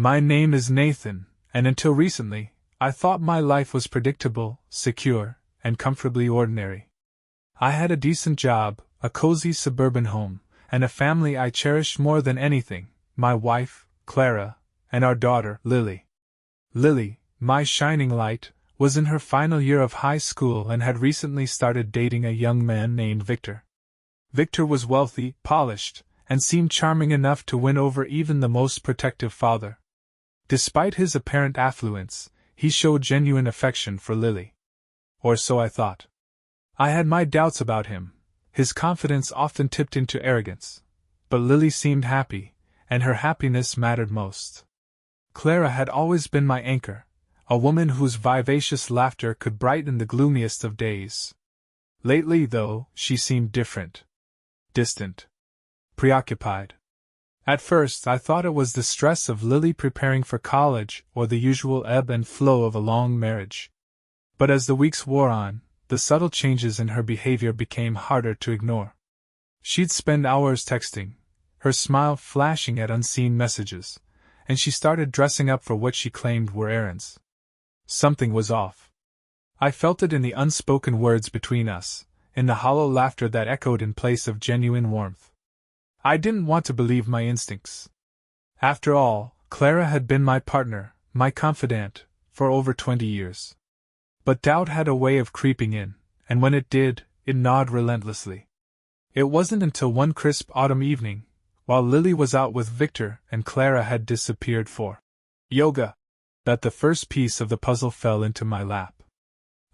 My name is Nathan, and until recently, I thought my life was predictable, secure, and comfortably ordinary. I had a decent job, a cozy suburban home, and a family I cherished more than anything, my wife, Clara, and our daughter, Lily. Lily, my shining light, was in her final year of high school and had recently started dating a young man named Victor. Victor was wealthy, polished, and seemed charming enough to win over even the most protective father. Despite his apparent affluence, he showed genuine affection for Lily. Or so I thought. I had my doubts about him. His confidence often tipped into arrogance. But Lily seemed happy, and her happiness mattered most. Clara had always been my anchor, a woman whose vivacious laughter could brighten the gloomiest of days. Lately, though, she seemed different. Distant. Preoccupied. At first I thought it was the stress of Lily preparing for college or the usual ebb and flow of a long marriage. But as the weeks wore on, the subtle changes in her behavior became harder to ignore. She'd spend hours texting, her smile flashing at unseen messages, and she started dressing up for what she claimed were errands. Something was off. I felt it in the unspoken words between us, in the hollow laughter that echoed in place of genuine warmth. I didn't want to believe my instincts. After all, Clara had been my partner, my confidant, for over 20 years. But doubt had a way of creeping in, and when it did, it gnawed relentlessly. It wasn't until one crisp autumn evening, while Lily was out with Victor and Clara had disappeared for yoga, that the first piece of the puzzle fell into my lap.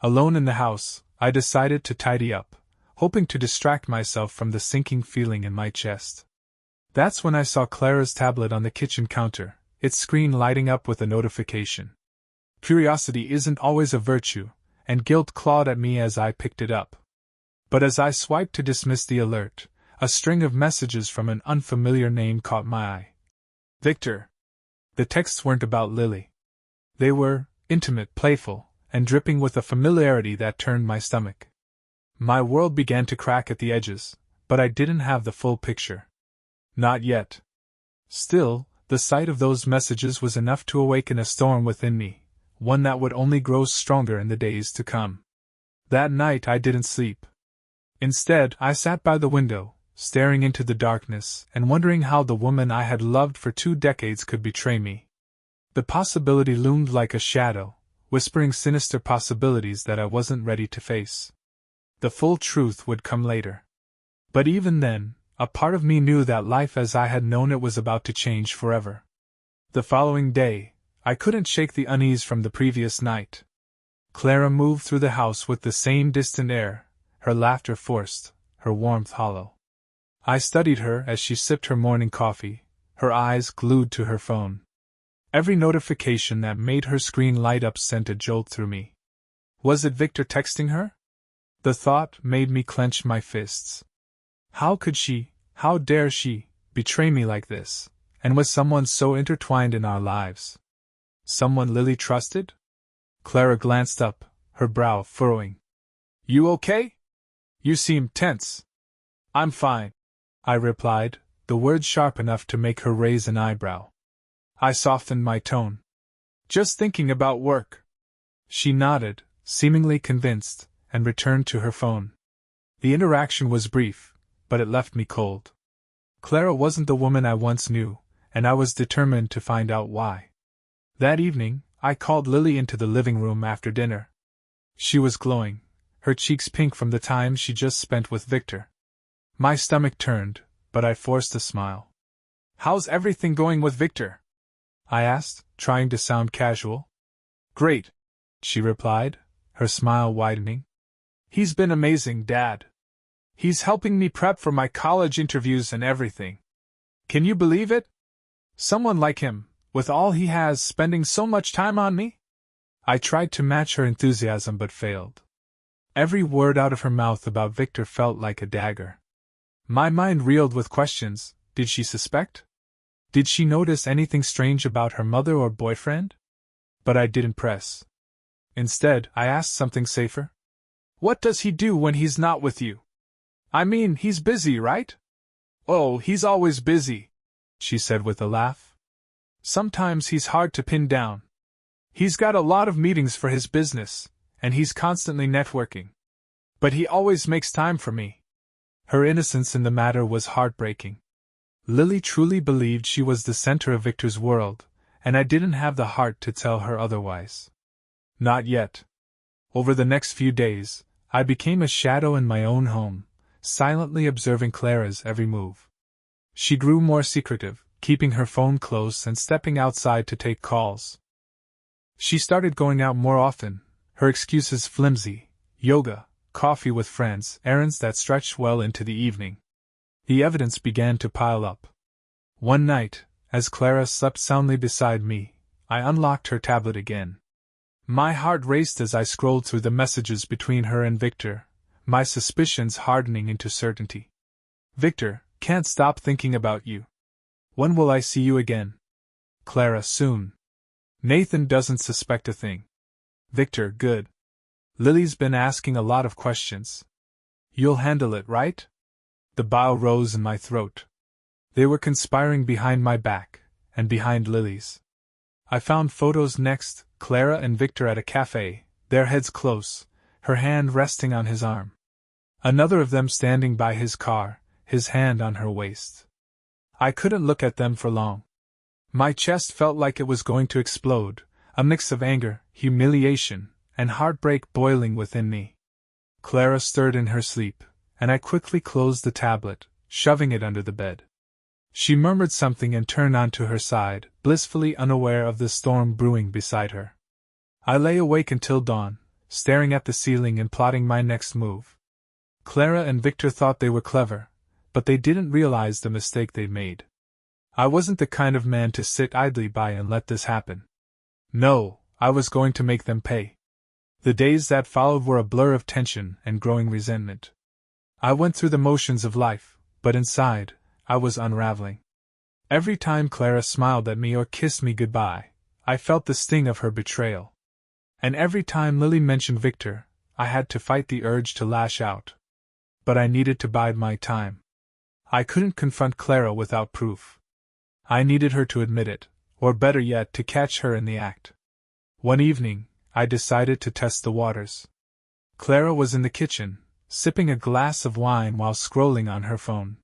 Alone in the house, I decided to tidy up, hoping to distract myself from the sinking feeling in my chest. That's when I saw Clara's tablet on the kitchen counter, its screen lighting up with a notification. Curiosity isn't always a virtue, and guilt clawed at me as I picked it up. But as I swiped to dismiss the alert, a string of messages from an unfamiliar name caught my eye. Victor. The texts weren't about Lily. They were intimate, playful, and dripping with a familiarity that turned my stomach. My world began to crack at the edges, but I didn't have the full picture. Not yet. Still, the sight of those messages was enough to awaken a storm within me, one that would only grow stronger in the days to come. That night I didn't sleep. Instead, I sat by the window, staring into the darkness and wondering how the woman I had loved for 2 decades could betray me. The possibility loomed like a shadow, whispering sinister possibilities that I wasn't ready to face. The full truth would come later. But even then, a part of me knew that life as I had known it was about to change forever. The following day, I couldn't shake the unease from the previous night. Clara moved through the house with the same distant air, her laughter forced, her warmth hollow. I studied her as she sipped her morning coffee, her eyes glued to her phone. Every notification that made her screen light up sent a jolt through me. Was it Victor texting her? The thought made me clench my fists. How could she, how dare she, betray me like this, and with someone so intertwined in our lives? Someone Lily trusted? Clara glanced up, her brow furrowing. You okay? You seem tense. I'm fine, I replied, the words sharp enough to make her raise an eyebrow. I softened my tone. Just thinking about work. She nodded, seemingly convinced, and returned to her phone. The interaction was brief, but it left me cold. Clara wasn't the woman I once knew, and I was determined to find out why. That evening, I called Lily into the living room after dinner. She was glowing, her cheeks pink from the time she just spent with Victor. My stomach turned, but I forced a smile. How's everything going with Victor? I asked, trying to sound casual. Great, she replied, her smile widening. He's been amazing, Dad. He's helping me prep for my college interviews and everything. Can you believe it? Someone like him, with all he has, spending so much time on me? I tried to match her enthusiasm but failed. Every word out of her mouth about Victor felt like a dagger. My mind reeled with questions. Did she suspect? Did she notice anything strange about her mother or boyfriend? But I didn't press. Instead, I asked something safer. What does he do when he's not with you? I mean, he's busy, right? Oh, he's always busy, she said with a laugh. Sometimes he's hard to pin down. He's got a lot of meetings for his business, and he's constantly networking. But he always makes time for me. Her innocence in the matter was heartbreaking. Lily truly believed she was the center of Victor's world, and I didn't have the heart to tell her otherwise. Not yet. Over the next few days, I became a shadow in my own home, silently observing Clara's every move. She grew more secretive, keeping her phone close and stepping outside to take calls. She started going out more often, her excuses flimsy: yoga, coffee with friends, errands that stretched well into the evening. The evidence began to pile up. One night, as Clara slept soundly beside me, I unlocked her tablet again. My heart raced as I scrolled through the messages between her and Victor, my suspicions hardening into certainty. Victor, can't stop thinking about you. When will I see you again? Clara, soon. Nathan doesn't suspect a thing. Victor, good. Lily's been asking a lot of questions. You'll handle it, right? The bile rose in my throat. They were conspiring behind my back, and behind Lily's. I found photos next, Clara and Victor at a cafe, their heads close, her hand resting on his arm. Another of them standing by his car, his hand on her waist. I couldn't look at them for long. My chest felt like it was going to explode, a mix of anger, humiliation, and heartbreak boiling within me. Clara stirred in her sleep, and I quickly closed the tablet, shoving it under the bed. She murmured something and turned onto her side, blissfully unaware of the storm brewing beside her. I lay awake until dawn, staring at the ceiling and plotting my next move. Clara and Victor thought they were clever, but they didn't realize the mistake they'd made. I wasn't the kind of man to sit idly by and let this happen. No, I was going to make them pay. The days that followed were a blur of tension and growing resentment. I went through the motions of life, but inside, I was unraveling. Every time Clara smiled at me or kissed me goodbye, I felt the sting of her betrayal. And every time Lily mentioned Victor, I had to fight the urge to lash out. But I needed to bide my time. I couldn't confront Clara without proof. I needed her to admit it, or better yet, to catch her in the act. One evening, I decided to test the waters. Clara was in the kitchen, sipping a glass of wine while scrolling on her phone.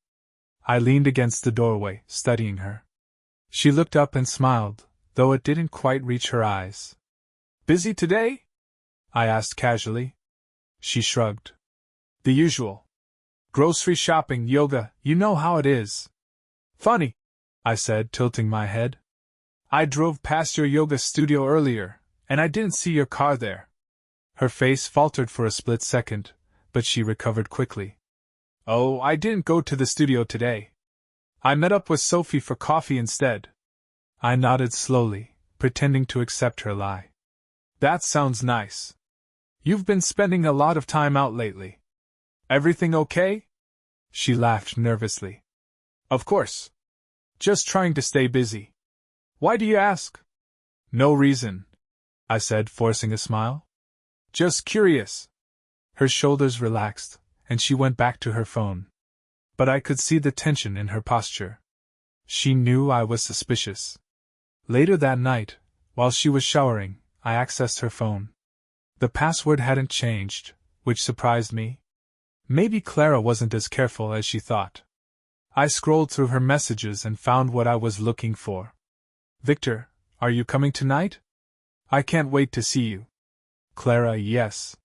I leaned against the doorway, studying her. She looked up and smiled, though it didn't quite reach her eyes. "Busy today?" I asked casually. She shrugged. "The usual. Grocery shopping, yoga, you know how it is." "Funny," I said, tilting my head. "I drove past your yoga studio earlier, and I didn't see your car there." Her face faltered for a split second, but she recovered quickly. "Oh, I didn't go to the studio today. I met up with Sophie for coffee instead." I nodded slowly, pretending to accept her lie. "That sounds nice. You've been spending a lot of time out lately. Everything okay?" She laughed nervously. "Of course. Just trying to stay busy. Why do you ask?" "No reason," I said, forcing a smile. "Just curious." Her shoulders relaxed, and she went back to her phone. But I could see the tension in her posture. She knew I was suspicious. Later that night, while she was showering, I accessed her phone. The password hadn't changed, which surprised me. Maybe Clara wasn't as careful as she thought. I scrolled through her messages and found what I was looking for. "Victor, are you coming tonight? I can't wait to see you." Clara, yes.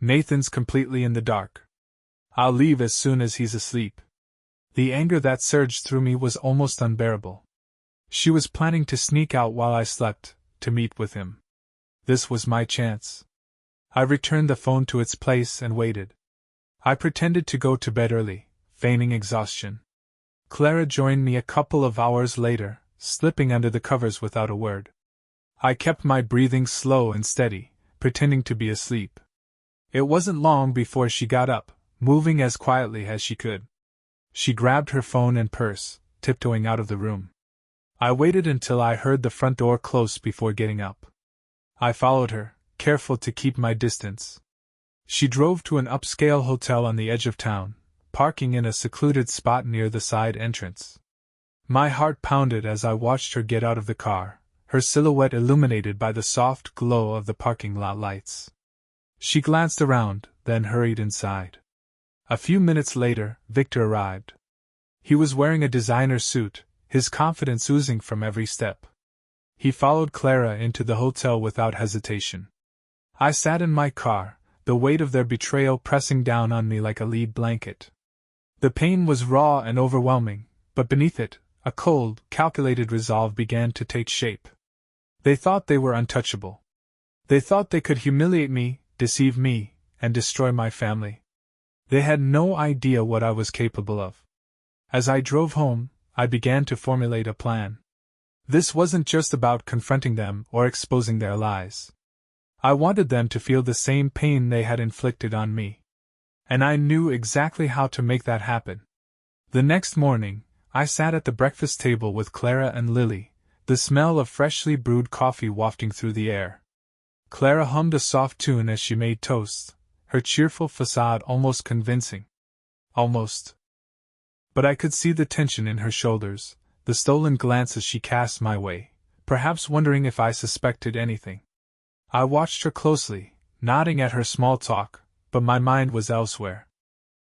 Nathan's completely in the dark. I'll leave as soon as he's asleep. The anger that surged through me was almost unbearable. She was planning to sneak out while I slept, to meet with him. This was my chance. I returned the phone to its place and waited. I pretended to go to bed early, feigning exhaustion. Clara joined me a couple of hours later, slipping under the covers without a word. I kept my breathing slow and steady, pretending to be asleep. It wasn't long before she got up, moving as quietly as she could. She grabbed her phone and purse, tiptoeing out of the room. I waited until I heard the front door close before getting up. I followed her, careful to keep my distance. She drove to an upscale hotel on the edge of town, parking in a secluded spot near the side entrance. My heart pounded as I watched her get out of the car, her silhouette illuminated by the soft glow of the parking lot lights. She glanced around, then hurried inside. A few minutes later, Victor arrived. He was wearing a designer suit, his confidence oozing from every step. He followed Clara into the hotel without hesitation. I sat in my car, the weight of their betrayal pressing down on me like a lead blanket. The pain was raw and overwhelming, but beneath it, a cold, calculated resolve began to take shape. They thought they were untouchable. They thought they could humiliate me, deceive me, and destroy my family. They had no idea what I was capable of. As I drove home, I began to formulate a plan. This wasn't just about confronting them or exposing their lies. I wanted them to feel the same pain they had inflicted on me. And I knew exactly how to make that happen. The next morning, I sat at the breakfast table with Clara and Lily, the smell of freshly brewed coffee wafting through the air. Clara hummed a soft tune as she made toast, her cheerful facade almost convincing. Almost. But I could see the tension in her shoulders, the stolen glances she cast my way, perhaps wondering if I suspected anything. I watched her closely, nodding at her small talk, but my mind was elsewhere.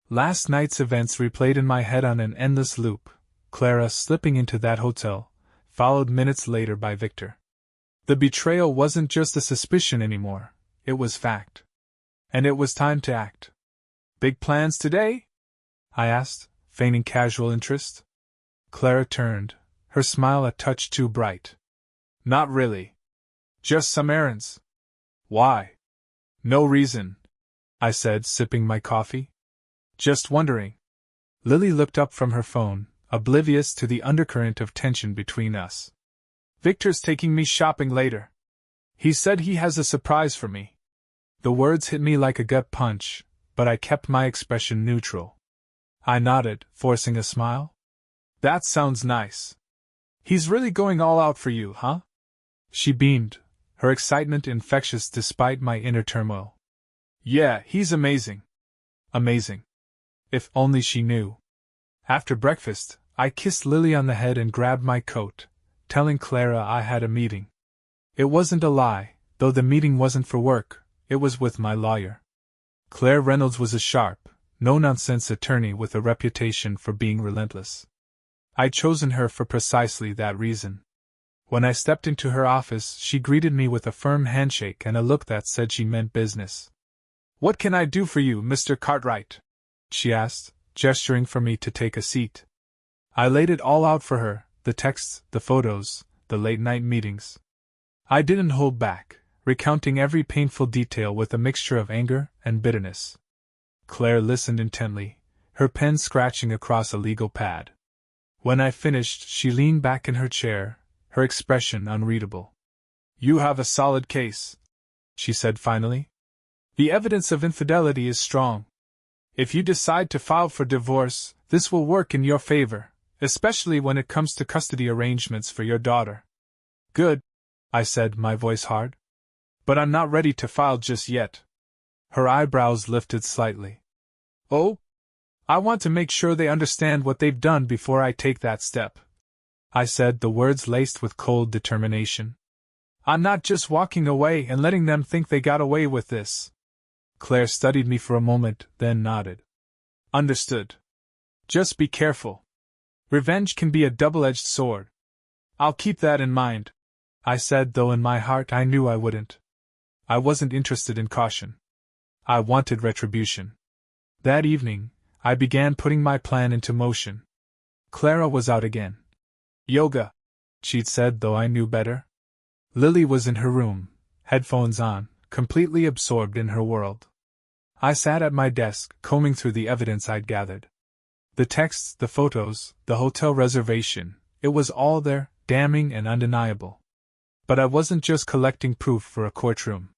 Last night's events replayed in my head on an endless loop, Clara slipping into that hotel, followed minutes later by Victor. The betrayal wasn't just a suspicion anymore, it was fact. And it was time to act. "Big plans today?" I asked, feigning casual interest. Clara turned, her smile a touch too bright. "Not really. Just some errands." "Why?" "No reason," I said, sipping my coffee. "Just wondering." Lily looked up from her phone, oblivious to the undercurrent of tension between us. "Victor's taking me shopping later. He said he has a surprise for me." The words hit me like a gut punch, but I kept my expression neutral. I nodded, forcing a smile. "That sounds nice. He's really going all out for you, huh?" She beamed, her excitement infectious despite my inner turmoil. "Yeah, he's amazing." Amazing. If only she knew. After breakfast, I kissed Lily on the head and grabbed my coat, telling Clara I had a meeting. It wasn't a lie, though the meeting wasn't for work, it was with my lawyer. Claire Reynolds was a sharp, no-nonsense attorney with a reputation for being relentless. I'd chosen her for precisely that reason. When I stepped into her office, she greeted me with a firm handshake and a look that said she meant business. "What can I do for you, Mr. Cartwright?" she asked, gesturing for me to take a seat. I laid it all out for her, the texts, the photos, the late-night meetings. I didn't hold back, recounting every painful detail with a mixture of anger and bitterness. Claire listened intently, her pen scratching across a legal pad. When I finished, she leaned back in her chair, her expression unreadable. "You have a solid case," she said finally. "The evidence of infidelity is strong. If you decide to file for divorce, this will work in your favor, especially when it comes to custody arrangements for your daughter." "Good," I said, my voice hard. "But I'm not ready to file just yet." Her eyebrows lifted slightly. "Oh? I want to make sure they understand what they've done before I take that step," I said, the words laced with cold determination. "I'm not just walking away and letting them think they got away with this." Claire studied me for a moment, then nodded. "Understood. Just be careful. Revenge can be a double-edged sword." "I'll keep that in mind," I said, though in my heart I knew I wouldn't. I wasn't interested in caution. I wanted retribution. That evening, I began putting my plan into motion. Clara was out again. "Yoga," she'd said, though I knew better. Lily was in her room, headphones on, completely absorbed in her world. I sat at my desk, combing through the evidence I'd gathered. The texts, the photos, the hotel reservation, it was all there, damning and undeniable. But I wasn't just collecting proof for a courtroom.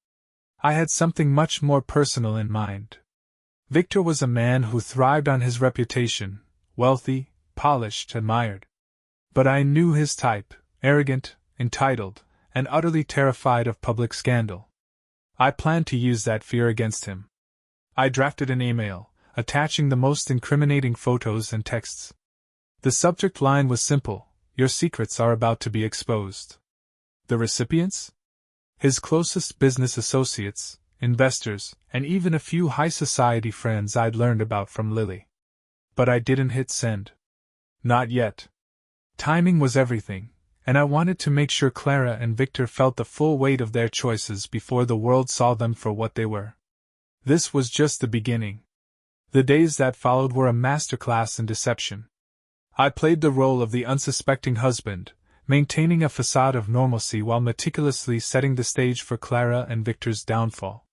I had something much more personal in mind. Victor was a man who thrived on his reputation, wealthy, polished, admired. But I knew his type, arrogant, entitled, and utterly terrified of public scandal. I planned to use that fear against him. I drafted an email, attaching the most incriminating photos and texts. The subject line was simple: your secrets are about to be exposed. The recipients? His closest business associates, investors, and even a few high society friends I'd learned about from Lily. But I didn't hit send. Not yet. Timing was everything, and I wanted to make sure Clara and Victor felt the full weight of their choices before the world saw them for what they were. This was just the beginning. The days that followed were a masterclass in deception. I played the role of the unsuspecting husband, maintaining a facade of normalcy while meticulously setting the stage for Clara and Victor's downfall.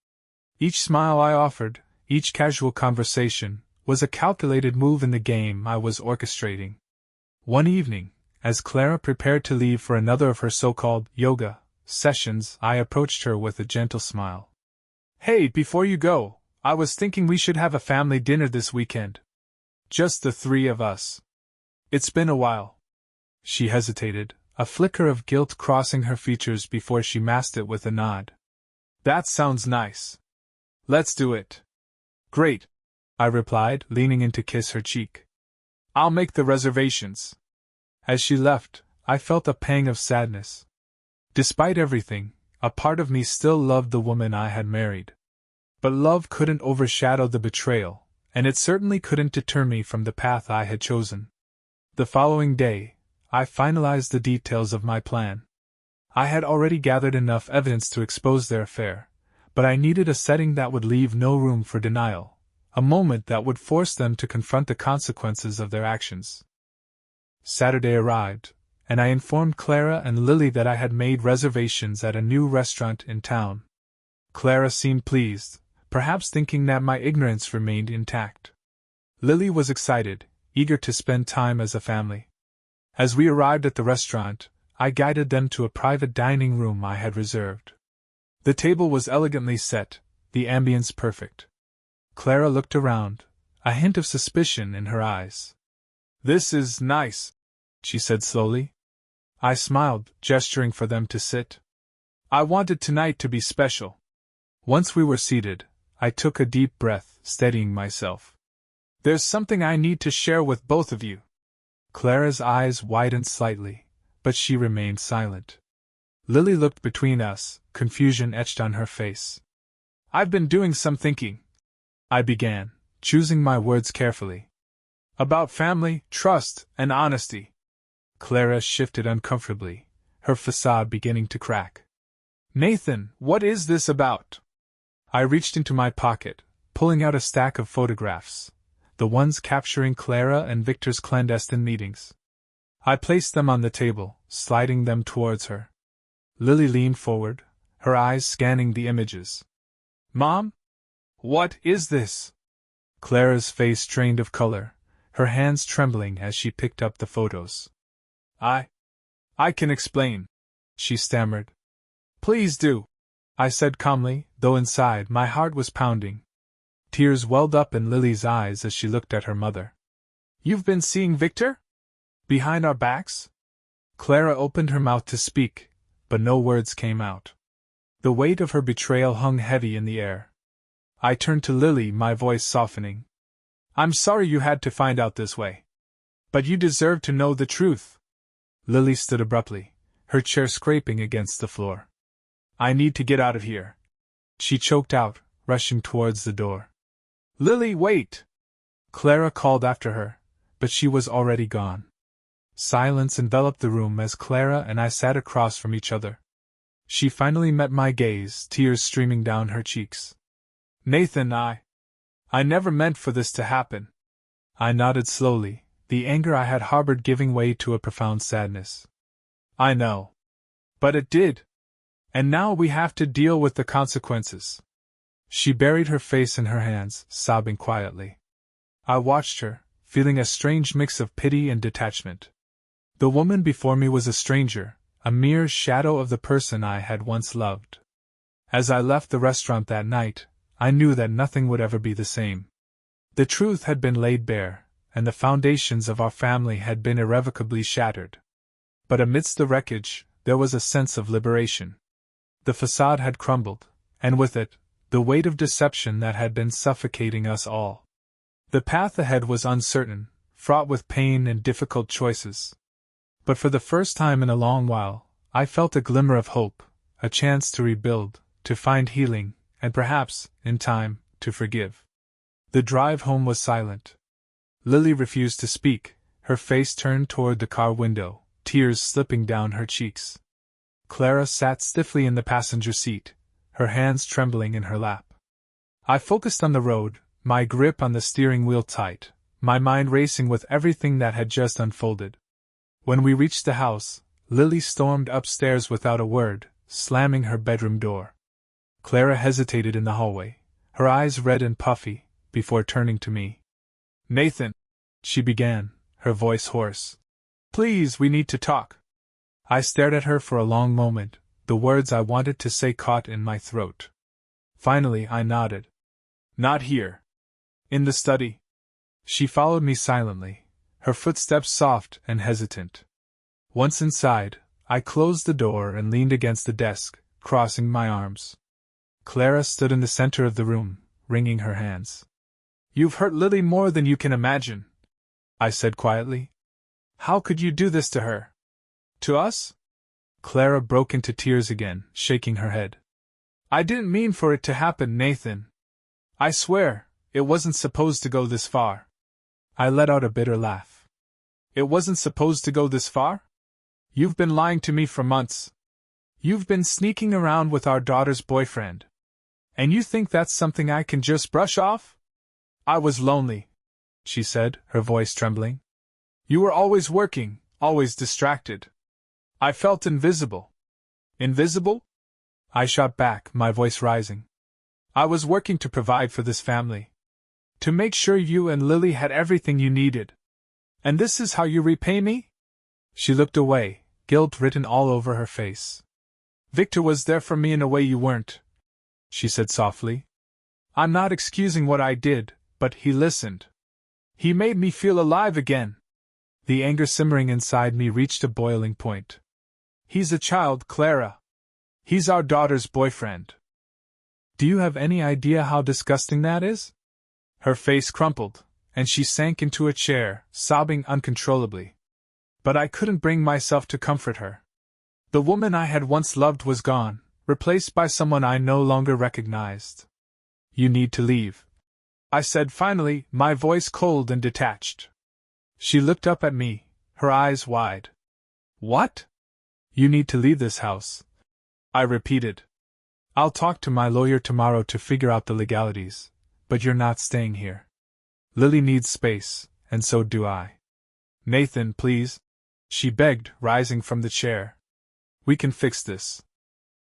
Each smile I offered, each casual conversation, was a calculated move in the game I was orchestrating. One evening, as Clara prepared to leave for another of her so-called yoga sessions, I approached her with a gentle smile. "Hey, before you go, I was thinking we should have a family dinner this weekend. Just the three of us. It's been a while." She hesitated, a flicker of guilt crossing her features before she masked it with a nod. "That sounds nice. Let's do it." "Great," I replied, leaning in to kiss her cheek. "I'll make the reservations." As she left, I felt a pang of sadness. Despite everything, a part of me still loved the woman I had married. But love couldn't overshadow the betrayal, and it certainly couldn't deter me from the path I had chosen. The following day, I finalized the details of my plan. I had already gathered enough evidence to expose their affair, but I needed a setting that would leave no room for denial, a moment that would force them to confront the consequences of their actions. Saturday arrived, and I informed Clara and Lily that I had made reservations at a new restaurant in town. Clara seemed pleased, perhaps thinking that my ignorance remained intact. Lily was excited, eager to spend time as a family. As we arrived at the restaurant, I guided them to a private dining room I had reserved. The table was elegantly set, the ambience perfect. Clara looked around, a hint of suspicion in her eyes. "This is nice," she said slowly. I smiled, gesturing for them to sit. "I wanted tonight to be special." Once we were seated, I took a deep breath, steadying myself. "There's something I need to share with both of you." Clara's eyes widened slightly, but she remained silent. Lily looked between us, confusion etched on her face. "I've been doing some thinking," I began, choosing my words carefully. "About family, trust, and honesty." Clara shifted uncomfortably, her facade beginning to crack. "Nathan, what is this about?" I reached into my pocket, pulling out a stack of photographs, the ones capturing Clara and Victor's clandestine meetings. I placed them on the table, sliding them towards her. Lily leaned forward, her eyes scanning the images. "Mom? What is this?" Clara's face drained of color, her hands trembling as she picked up the photos. I can explain," she stammered. "Please do," I said calmly, though inside my heart was pounding. Tears welled up in Lily's eyes as she looked at her mother. "You've been seeing Victor? Behind our backs?" Clara opened her mouth to speak, but no words came out. The weight of her betrayal hung heavy in the air. I turned to Lily, my voice softening. "I'm sorry you had to find out this way. But you deserve to know the truth." Lily stood abruptly, her chair scraping against the floor. "I need to get out of here," she choked out, rushing towards the door. "Lily, wait!" Clara called after her, but she was already gone. Silence enveloped the room as Clara and I sat across from each other. She finally met my gaze, tears streaming down her cheeks. "Nathan, I never meant for this to happen." I nodded slowly, the anger I had harbored giving way to a profound sadness. "I know. But it did. And now we have to deal with the consequences." She buried her face in her hands, sobbing quietly. I watched her, feeling a strange mix of pity and detachment. The woman before me was a stranger, a mere shadow of the person I had once loved. As I left the restaurant that night, I knew that nothing would ever be the same. The truth had been laid bare, and the foundations of our family had been irrevocably shattered. But amidst the wreckage, there was a sense of liberation. The facade had crumbled, and with it, the weight of deception that had been suffocating us all. The path ahead was uncertain, fraught with pain and difficult choices. But for the first time in a long while, I felt a glimmer of hope, a chance to rebuild, to find healing, and perhaps, in time, to forgive. The drive home was silent. Lily refused to speak, her face turned toward the car window, tears slipping down her cheeks. Clara sat stiffly in the passenger seat, her hands trembling in her lap. I focused on the road, my grip on the steering wheel tight, my mind racing with everything that had just unfolded. When we reached the house, Lily stormed upstairs without a word, slamming her bedroom door. Clara hesitated in the hallway, her eyes red and puffy, before turning to me. "Nathan," she began, her voice hoarse. "Please, we need to talk." I stared at her for a long moment, the words I wanted to say caught in my throat. Finally, I nodded. "Not here. In the study." She followed me silently, her footsteps soft and hesitant. Once inside, I closed the door and leaned against the desk, crossing my arms. Clara stood in the center of the room, wringing her hands. "You've hurt Lily more than you can imagine," I said quietly. "How could you do this to her? To us?" Clara broke into tears again, shaking her head. "I didn't mean for it to happen, Nathan. I swear, it wasn't supposed to go this far." I let out a bitter laugh. "It wasn't supposed to go this far? You've been lying to me for months. You've been sneaking around with our daughter's boyfriend. And you think that's something I can just brush off?" "I was lonely," she said, her voice trembling. "You were always working, always distracted. I felt invisible." "Invisible?" I shot back, my voice rising. "I was working to provide for this family. To make sure you and Lily had everything you needed. And this is how you repay me?" She looked away, guilt written all over her face. "Victor was there for me in a way you weren't," she said softly. "I'm not excusing what I did, but he listened. He made me feel alive again." The anger simmering inside me reached a boiling point. "He's a child, Clara. He's our daughter's boyfriend. Do you have any idea how disgusting that is?" Her face crumpled, and she sank into a chair, sobbing uncontrollably. But I couldn't bring myself to comfort her. The woman I had once loved was gone, replaced by someone I no longer recognized. "You need to leave," I said finally, my voice cold and detached. She looked up at me, her eyes wide. "What?" "You need to leave this house," I repeated. "I'll talk to my lawyer tomorrow to figure out the legalities, but you're not staying here. Lily needs space, and so do I." "Nathan, please," she begged, rising from the chair. "We can fix this.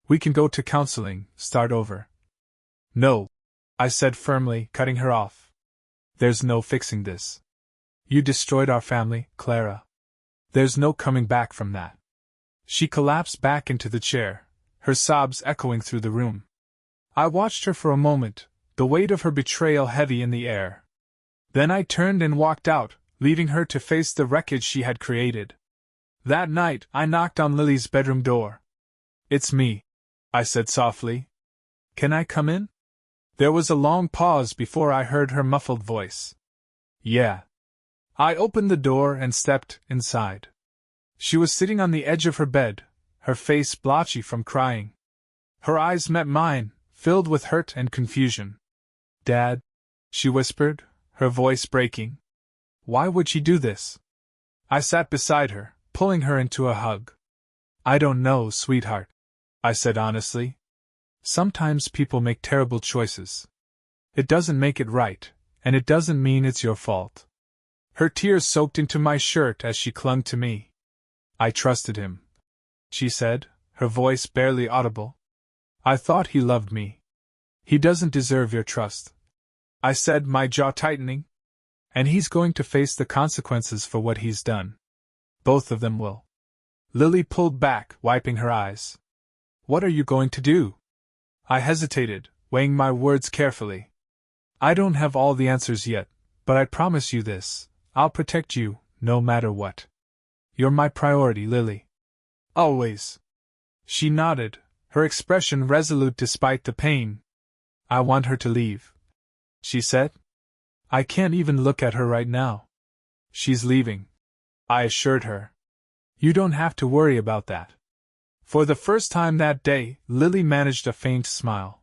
We can go to counseling, start over." "No," I said firmly, cutting her off. "There's no fixing this. You destroyed our family, Clara. There's no coming back from that." She collapsed back into the chair, her sobs echoing through the room. I watched her for a moment, the weight of her betrayal heavy in the air. Then I turned and walked out, leaving her to face the wreckage she had created. That night, I knocked on Lily's bedroom door. "It's me," I said softly. "Can I come in?" There was a long pause before I heard her muffled voice. "Yeah." I opened the door and stepped inside. She was sitting on the edge of her bed, her face blotchy from crying. Her eyes met mine, filled with hurt and confusion. "Dad," she whispered, her voice breaking. "Why would she do this?" I sat beside her, pulling her into a hug. "I don't know, sweetheart," I said honestly. "Sometimes people make terrible choices. It doesn't make it right, and it doesn't mean it's your fault." Her tears soaked into my shirt as she clung to me. "I trusted him," she said, her voice barely audible. "I thought he loved me." "He doesn't deserve your trust," I said, my jaw tightening. "And he's going to face the consequences for what he's done. Both of them will." Lily pulled back, wiping her eyes. "What are you going to do?" I hesitated, weighing my words carefully. "I don't have all the answers yet, but I promise you this, I'll protect you, no matter what. You're my priority, Lily. Always." She nodded, her expression resolute despite the pain. "I want her to leave," she said. "I can't even look at her right now." "She's leaving," I assured her. You don't have to worry about that. For the first time that day, Lily managed a faint smile.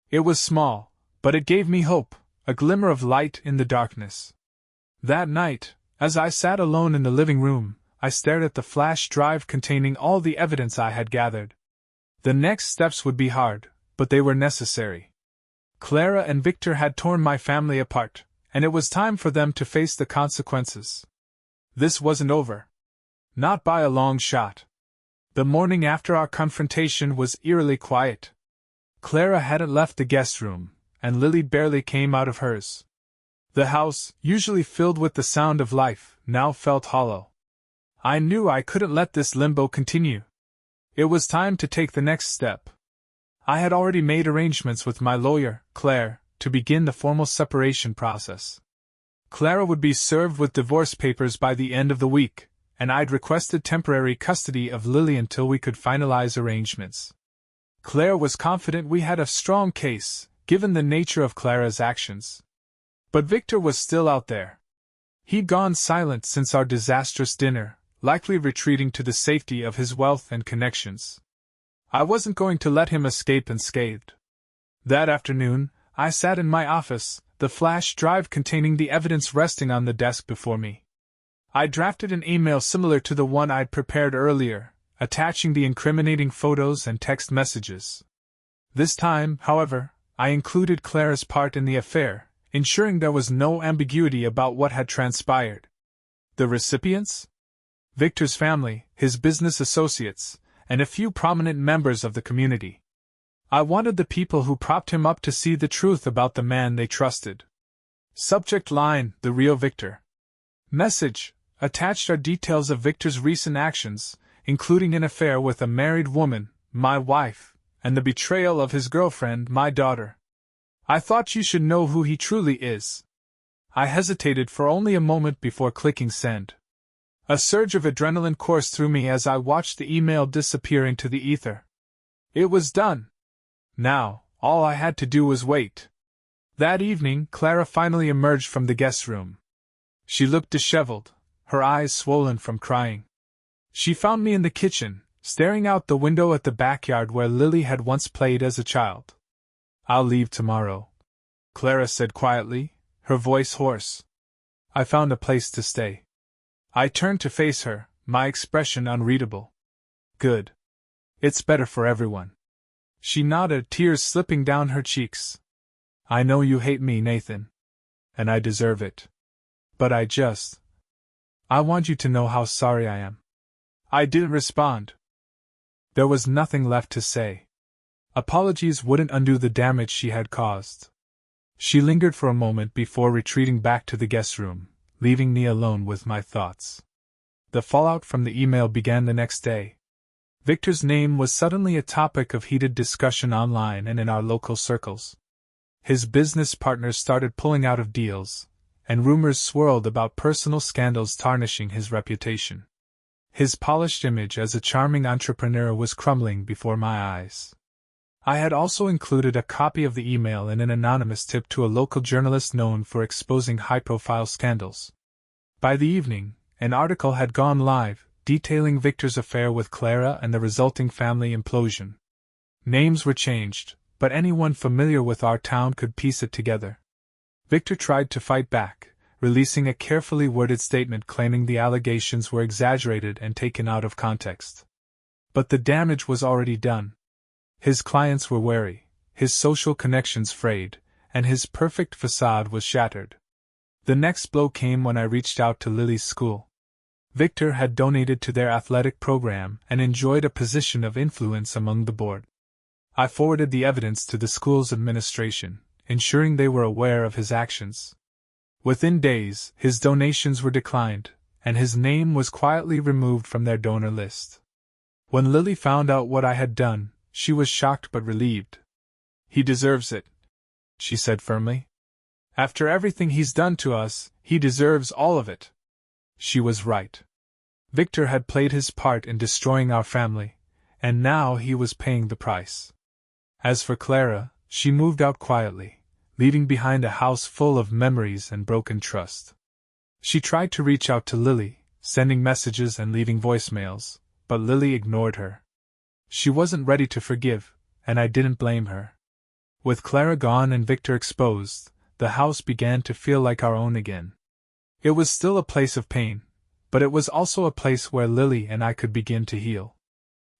It was small, but it gave me hope, a glimmer of light in the darkness. That night, as I sat alone in the living room, I stared at the flash drive containing all the evidence I had gathered. The next steps would be hard, but they were necessary. Clara and Victor had torn my family apart, and it was time for them to face the consequences. This wasn't over. Not by a long shot. The morning after our confrontation was eerily quiet. Clara hadn't left the guest room, and Lily barely came out of hers. The house, usually filled with the sound of life, now felt hollow. I knew I couldn't let this limbo continue. It was time to take the next step. I had already made arrangements with my lawyer, Claire, to begin the formal separation process. Clara would be served with divorce papers by the end of the week, and I'd requested temporary custody of Lily until we could finalize arrangements. Claire was confident we had a strong case, given the nature of Clara's actions. But Victor was still out there. He'd gone silent since our disastrous dinner, likely retreating to the safety of his wealth and connections. I wasn't going to let him escape unscathed. That afternoon, I sat in my office, the flash drive containing the evidence resting on the desk before me. I drafted an email similar to the one I'd prepared earlier, attaching the incriminating photos and text messages. This time, however, I included Clara's part in the affair, ensuring there was no ambiguity about what had transpired. The recipients? Victor's family, his business associates, and a few prominent members of the community. I wanted the people who propped him up to see the truth about the man they trusted. Subject line: The Real Victor. Message: attached are details of Victor's recent actions, including an affair with a married woman, my wife, and the betrayal of his girlfriend, my daughter. I thought you should know who he truly is. I hesitated for only a moment before clicking send. A surge of adrenaline coursed through me as I watched the email disappear into the ether. It was done. Now, all I had to do was wait. That evening, Clara finally emerged from the guest room. She looked disheveled, her eyes swollen from crying. She found me in the kitchen, staring out the window at the backyard where Lily had once played as a child. "I'll leave tomorrow," Clara said quietly, her voice hoarse. "I found a place to stay." I turned to face her, my expression unreadable. "Good. It's better for everyone." She nodded, tears slipping down her cheeks. "I know you hate me, Nathan. And I deserve it. But I want you to know how sorry I am." I didn't respond. There was nothing left to say. Apologies wouldn't undo the damage she had caused. She lingered for a moment before retreating back to the guest room, leaving me alone with my thoughts. The fallout from the email began the next day. Victor's name was suddenly a topic of heated discussion online and in our local circles. His business partners started pulling out of deals, and rumors swirled about personal scandals tarnishing his reputation. His polished image as a charming entrepreneur was crumbling before my eyes. I had also included a copy of the email in an anonymous tip to a local journalist known for exposing high-profile scandals. By the evening, an article had gone live, detailing Victor's affair with Clara and the resulting family implosion. Names were changed, but anyone familiar with our town could piece it together. Victor tried to fight back, releasing a carefully worded statement claiming the allegations were exaggerated and taken out of context. But the damage was already done. His clients were wary, his social connections frayed, and his perfect facade was shattered. The next blow came when I reached out to Lily's school. Victor had donated to their athletic program and enjoyed a position of influence among the board. I forwarded the evidence to the school's administration, ensuring they were aware of his actions. Within days, his donations were declined, and his name was quietly removed from their donor list. When Lily found out what I had done, she was shocked but relieved. "He deserves it," she said firmly. "After everything he's done to us, he deserves all of it." She was right. Victor had played his part in destroying our family, and now he was paying the price. As for Clara, she moved out quietly, leaving behind a house full of memories and broken trust. She tried to reach out to Lily, sending messages and leaving voicemails, but Lily ignored her. She wasn't ready to forgive, and I didn't blame her. With Clara gone and Victor exposed, the house began to feel like our own again. It was still a place of pain, but it was also a place where Lily and I could begin to heal.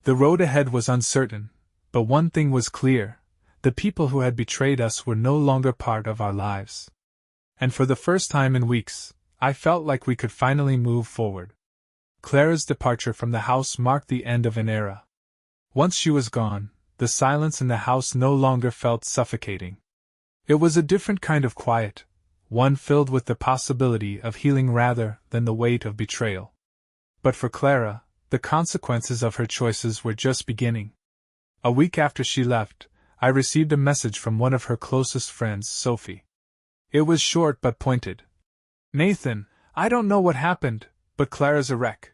The road ahead was uncertain, but one thing was clear: the people who had betrayed us were no longer part of our lives. And for the first time in weeks, I felt like we could finally move forward. Clara's departure from the house marked the end of an era. Once she was gone, the silence in the house no longer felt suffocating. It was a different kind of quiet, one filled with the possibility of healing rather than the weight of betrayal. But for Clara, the consequences of her choices were just beginning. A week after she left, I received a message from one of her closest friends, Sophie. It was short but pointed. "Nathan, I don't know what happened, but Clara's a wreck.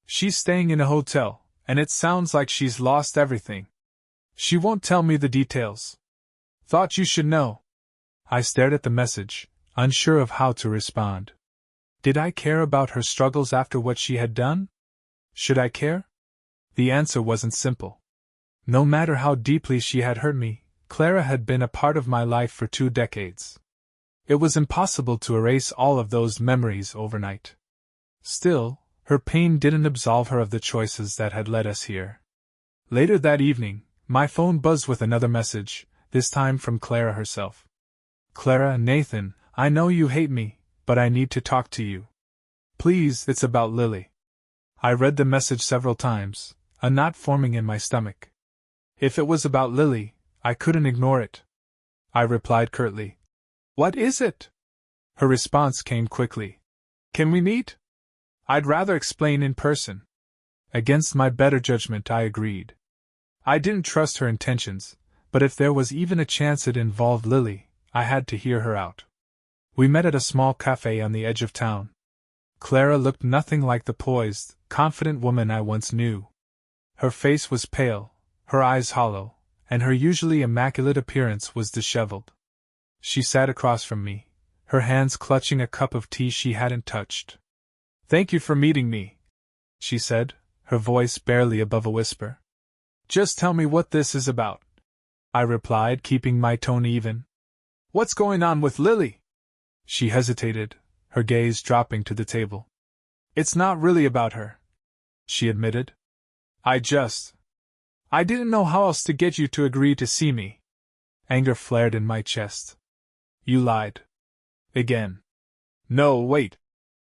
She's staying in a hotel, and it sounds like she's lost everything. She won't tell me the details. Thought you should know." I stared at the message, unsure of how to respond. Did I care about her struggles after what she had done? Should I care? The answer wasn't simple. No matter how deeply she had hurt me, Clara had been a part of my life for 2 decades. It was impossible to erase all of those memories overnight. Still, her pain didn't absolve her of the choices that had led us here. Later that evening, my phone buzzed with another message, this time from Clara herself. "Clara, Nathan, I know you hate me, but I need to talk to you. Please, it's about Lily." I read the message several times, a knot forming in my stomach. If it was about Lily, I couldn't ignore it. I replied curtly. "What is it?" Her response came quickly. "Can we meet? I'd rather explain in person." Against my better judgment, I agreed. I didn't trust her intentions, but if there was even a chance it involved Lily, I had to hear her out. We met at a small cafe on the edge of town. Clara looked nothing like the poised, confident woman I once knew. Her face was pale, her eyes hollow, and her usually immaculate appearance was disheveled. She sat across from me, her hands clutching a cup of tea she hadn't touched. "Thank you for meeting me," she said, her voice barely above a whisper. "Just tell me what this is about," I replied, keeping my tone even. "What's going on with Lily?" She hesitated, her gaze dropping to the table. "It's not really about her," she admitted. I didn't know how else to get you to agree to see me." Anger flared in my chest. "You lied. Again." "No, wait,"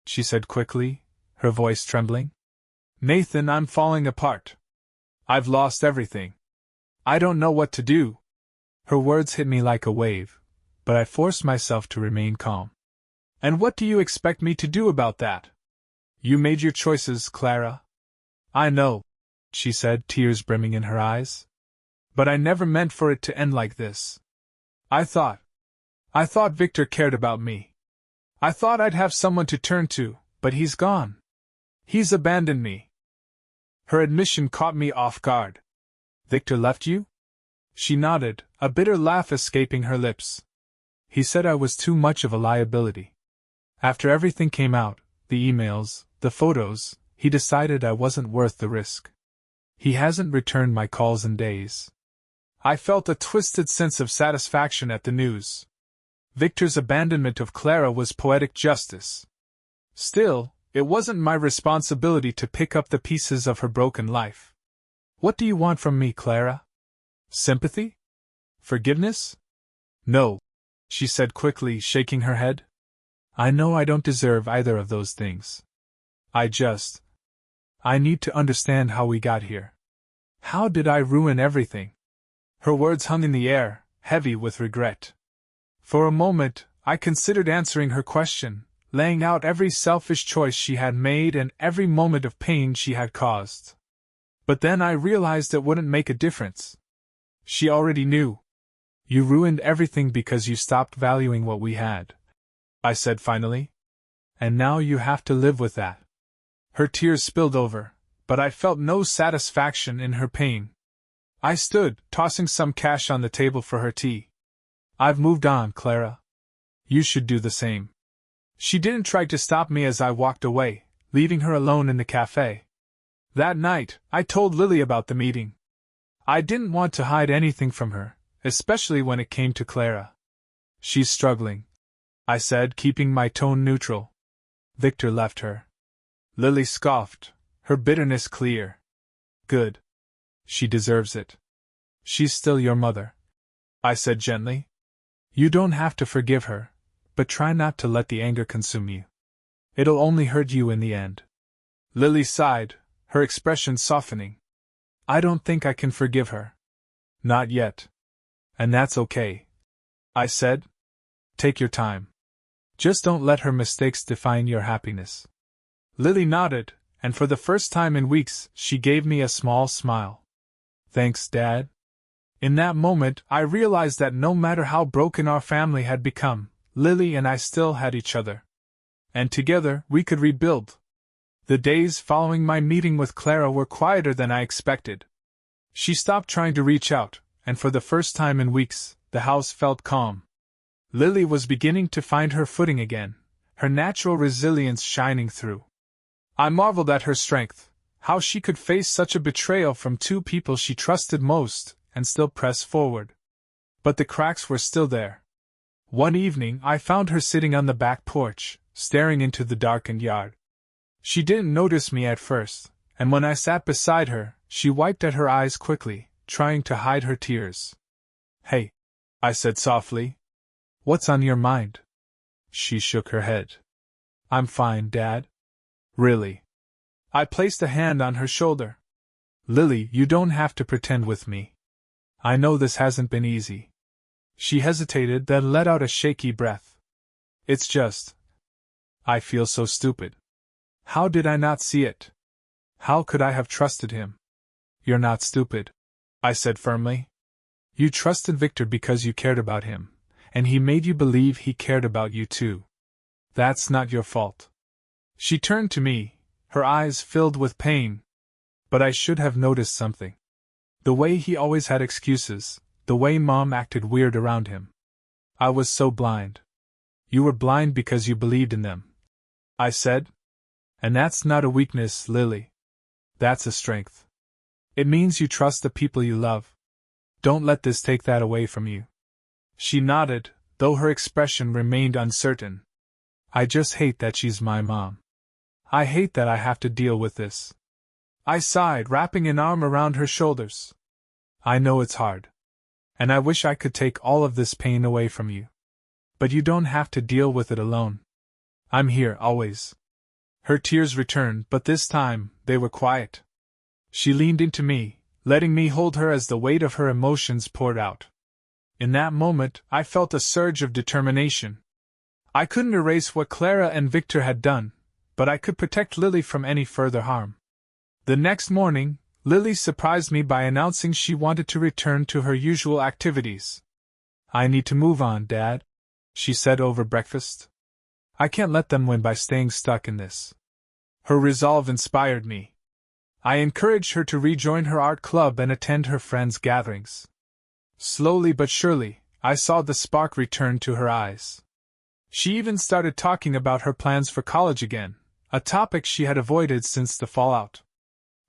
she said quickly, her voice trembling. "Nathan, I'm falling apart. I've lost everything. I don't know what to do." Her words hit me like a wave, but I forced myself to remain calm. "And what do you expect me to do about that? You made your choices, Clara." "I know," she said, tears brimming in her eyes. "But I never meant for it to end like this. I thought Victor cared about me. I thought I'd have someone to turn to, but he's gone. He's abandoned me." Her admission caught me off guard. "Victor left you?" She nodded, a bitter laugh escaping her lips. "He said I was too much of a liability. After everything came out, the emails, the photos, he decided I wasn't worth the risk. He hasn't returned my calls in days." I felt a twisted sense of satisfaction at the news. Victor's abandonment of Clara was poetic justice. Still, it wasn't my responsibility to pick up the pieces of her broken life. "What do you want from me, Clara? Sympathy? Forgiveness?" "No," she said quickly, shaking her head. "I know I don't deserve either of those things. I need to understand how we got here. How did I ruin everything?" Her words hung in the air, heavy with regret. For a moment, I considered answering her question, laying out every selfish choice she had made and every moment of pain she had caused. But then I realized it wouldn't make a difference. She already knew. "You ruined everything because you stopped valuing what we had," I said finally. "And now you have to live with that." Her tears spilled over, but I felt no satisfaction in her pain. I stood, tossing some cash on the table for her tea. "I've moved on, Clara. You should do the same." She didn't try to stop me as I walked away, leaving her alone in the cafe. That night, I told Lily about the meeting. I didn't want to hide anything from her, especially when it came to Clara. She's struggling, I said, keeping my tone neutral. Victor left her. Lily scoffed, her bitterness clear. Good. She deserves it. She's still your mother, I said gently. You don't have to forgive her, but try not to let the anger consume you. It'll only hurt you in the end. Lily sighed, her expression softening. I don't think I can forgive her. Not yet. And that's okay, I said. Take your time. Just don't let her mistakes define your happiness. Lily nodded, and for the first time in weeks, she gave me a small smile. Thanks, Dad. In that moment, I realized that no matter how broken our family had become, Lily and I still had each other. And together, we could rebuild. The days following my meeting with Clara were quieter than I expected. She stopped trying to reach out, and for the first time in weeks, the house felt calm. Lily was beginning to find her footing again, her natural resilience shining through. I marveled at her strength, how she could face such a betrayal from two people she trusted most, and still press forward. But the cracks were still there. One evening I found her sitting on the back porch, staring into the darkened yard. She didn't notice me at first, and when I sat beside her, she wiped at her eyes quickly, trying to hide her tears. Hey, I said softly. What's on your mind? She shook her head. I'm fine, Dad. Really? I placed a hand on her shoulder. Lily, you don't have to pretend with me. I know this hasn't been easy. She hesitated, then let out a shaky breath. It's just... I feel so stupid. How did I not see it? How could I have trusted him? You're not stupid, I said firmly. You trusted Victor because you cared about him, and he made you believe he cared about you too. That's not your fault. She turned to me, her eyes filled with pain. But I should have noticed something. The way he always had excuses, the way Mom acted weird around him. I was so blind. You were blind because you believed in them, I said. And that's not a weakness, Lily. That's a strength. It means you trust the people you love. Don't let this take that away from you. She nodded, though her expression remained uncertain. I just hate that she's my mom. I hate that I have to deal with this. I sighed, wrapping an arm around her shoulders. I know it's hard. And I wish I could take all of this pain away from you. But you don't have to deal with it alone. I'm here, always. Her tears returned, but this time, they were quiet. She leaned into me, letting me hold her as the weight of her emotions poured out. In that moment, I felt a surge of determination. I couldn't erase what Clara and Victor had done, but I could protect Lily from any further harm. The next morning, Lily surprised me by announcing she wanted to return to her usual activities. I need to move on, Dad, she said over breakfast. I can't let them win by staying stuck in this. Her resolve inspired me. I encouraged her to rejoin her art club and attend her friends' gatherings. Slowly but surely, I saw the spark return to her eyes. She even started talking about her plans for college again, a topic she had avoided since the fallout.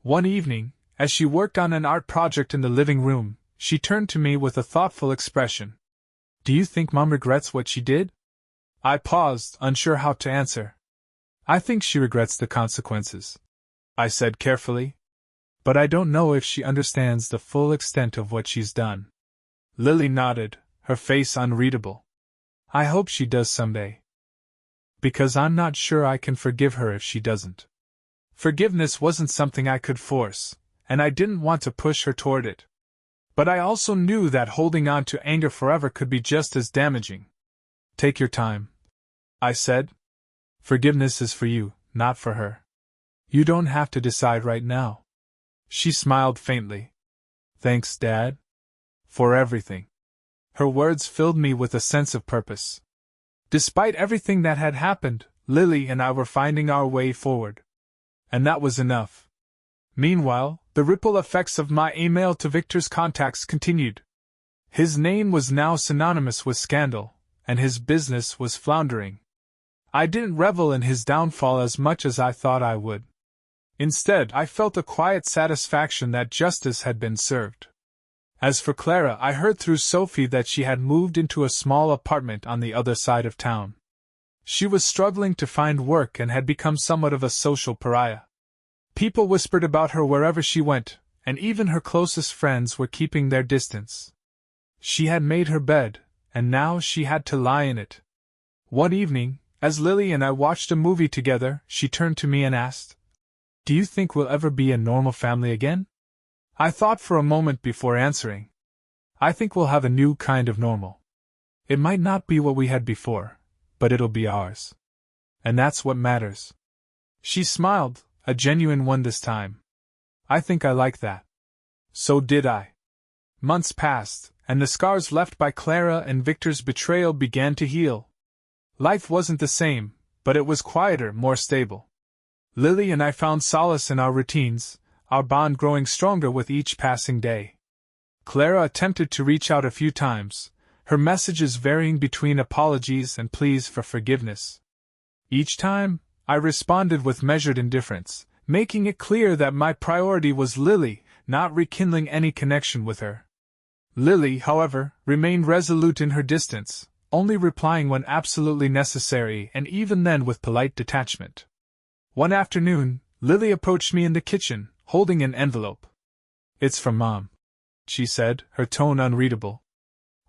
One evening, as she worked on an art project in the living room, she turned to me with a thoughtful expression. Do you think Mom regrets what she did? I paused, unsure how to answer. I think she regrets the consequences, I said carefully. But I don't know if she understands the full extent of what she's done. Lily nodded, her face unreadable. I hope she does someday. Because I'm not sure I can forgive her if she doesn't. Forgiveness wasn't something I could force, and I didn't want to push her toward it. But I also knew that holding on to anger forever could be just as damaging. Take your time, I said. Forgiveness is for you, not for her. You don't have to decide right now. She smiled faintly. Thanks, Dad. For everything. Her words filled me with a sense of purpose. Despite everything that had happened, Lily and I were finding our way forward. And that was enough. Meanwhile, the ripple effects of my email to Victor's contacts continued. His name was now synonymous with scandal, and his business was floundering. I didn't revel in his downfall as much as I thought I would. Instead, I felt a quiet satisfaction that justice had been served. As for Clara, I heard through Sophie that she had moved into a small apartment on the other side of town. She was struggling to find work and had become somewhat of a social pariah. People whispered about her wherever she went, and even her closest friends were keeping their distance. She had made her bed, and now she had to lie in it. One evening, as Lily and I watched a movie together, she turned to me and asked, "Do you think we'll ever be a normal family again?" I thought for a moment before answering. I think we'll have a new kind of normal. It might not be what we had before, but it'll be ours. And that's what matters. She smiled, a genuine one this time. I think I like that. So did I. Months passed, and the scars left by Clara and Victor's betrayal began to heal. Life wasn't the same, but it was quieter, more stable. Lily and I found solace in our routines, our bond growing stronger with each passing day. Clara attempted to reach out a few times, her messages varying between apologies and pleas for forgiveness. Each time, I responded with measured indifference, making it clear that my priority was Lily, not rekindling any connection with her. Lily, however, remained resolute in her distance, only replying when absolutely necessary and even then with polite detachment. One afternoon, Lily approached me in the kitchen, holding an envelope. "It's from Mom," she said, her tone unreadable.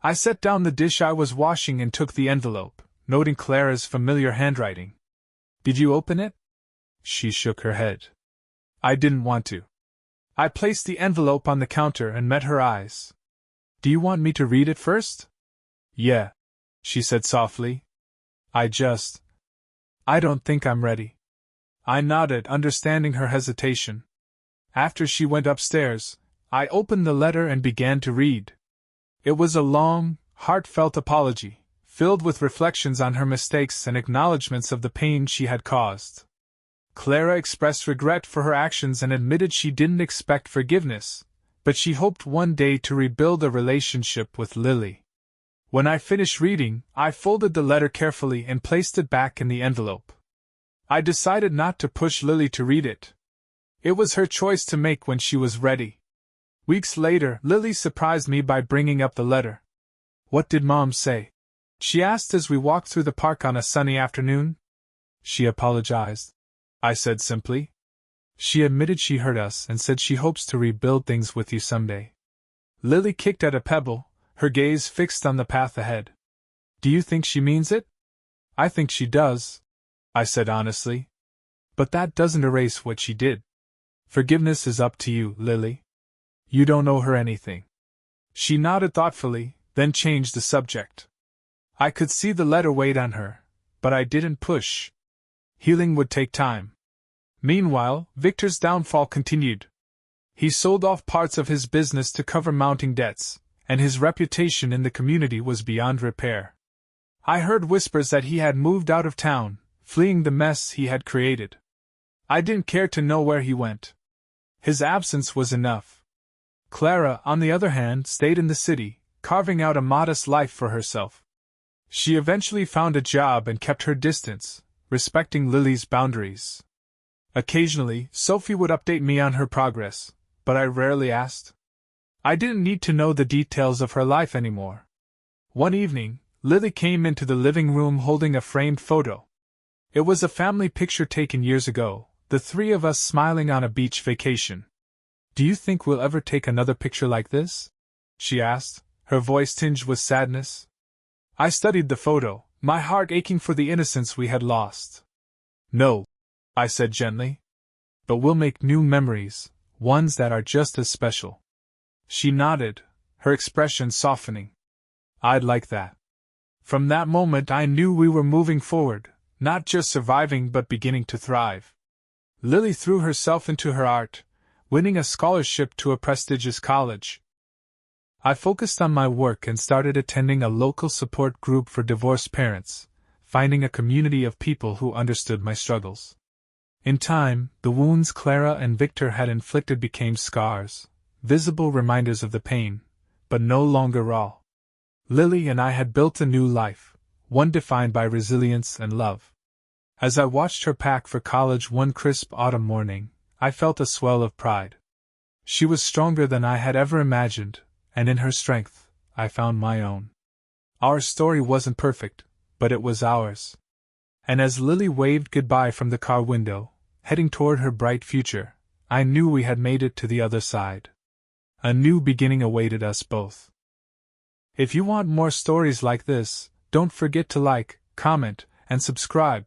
I set down the dish I was washing and took the envelope, noting Clara's familiar handwriting. "Did you open it?" She shook her head. "I didn't want to." I placed the envelope on the counter and met her eyes. "Do you want me to read it first?" "Yeah," she said softly. I don't think I'm ready." I nodded, understanding her hesitation. After she went upstairs, I opened the letter and began to read. It was a long, heartfelt apology, filled with reflections on her mistakes and acknowledgments of the pain she had caused. Clara expressed regret for her actions and admitted she didn't expect forgiveness, but she hoped one day to rebuild a relationship with Lily. When I finished reading, I folded the letter carefully and placed it back in the envelope. I decided not to push Lily to read it. It was her choice to make when she was ready. Weeks later, Lily surprised me by bringing up the letter. "What did Mom say?" she asked as we walked through the park on a sunny afternoon. "She apologized," I said simply. "She admitted she hurt us and said she hopes to rebuild things with you someday." Lily kicked at a pebble, her gaze fixed on the path ahead. "Do you think she means it?" "I think she does," I said honestly. "But that doesn't erase what she did. Forgiveness is up to you, Lily. You don't owe her anything." She nodded thoughtfully, then changed the subject. I could see the letter weighed on her, but I didn't push. Healing would take time. Meanwhile, Victor's downfall continued. He sold off parts of his business to cover mounting debts, and his reputation in the community was beyond repair. I heard whispers that he had moved out of town, fleeing the mess he had created. I didn't care to know where he went. His absence was enough. Clara, on the other hand, stayed in the city, carving out a modest life for herself. She eventually found a job and kept her distance, respecting Lily's boundaries. Occasionally, Sophie would update me on her progress, but I rarely asked. I didn't need to know the details of her life anymore. One evening, Lily came into the living room holding a framed photo. It was a family picture taken years ago, the three of us smiling on a beach vacation. "Do you think we'll ever take another picture like this?" she asked, her voice tinged with sadness. I studied the photo, my heart aching for the innocence we had lost. "No," I said gently. "But we'll make new memories, ones that are just as special." She nodded, her expression softening. "I'd like that." From that moment I knew we were moving forward, not just surviving but beginning to thrive. Lily threw herself into her art, winning a scholarship to a prestigious college. I focused on my work and started attending a local support group for divorced parents, finding a community of people who understood my struggles. In time, the wounds Clara and Victor had inflicted became scars, visible reminders of the pain, but no longer raw. Lily and I had built a new life, one defined by resilience and love. As I watched her pack for college one crisp autumn morning, I felt a swell of pride. She was stronger than I had ever imagined, and in her strength, I found my own. Our story wasn't perfect, but it was ours. And as Lily waved goodbye from the car window, heading toward her bright future, I knew we had made it to the other side. A new beginning awaited us both. If you want more stories like this, don't forget to like, comment, and subscribe.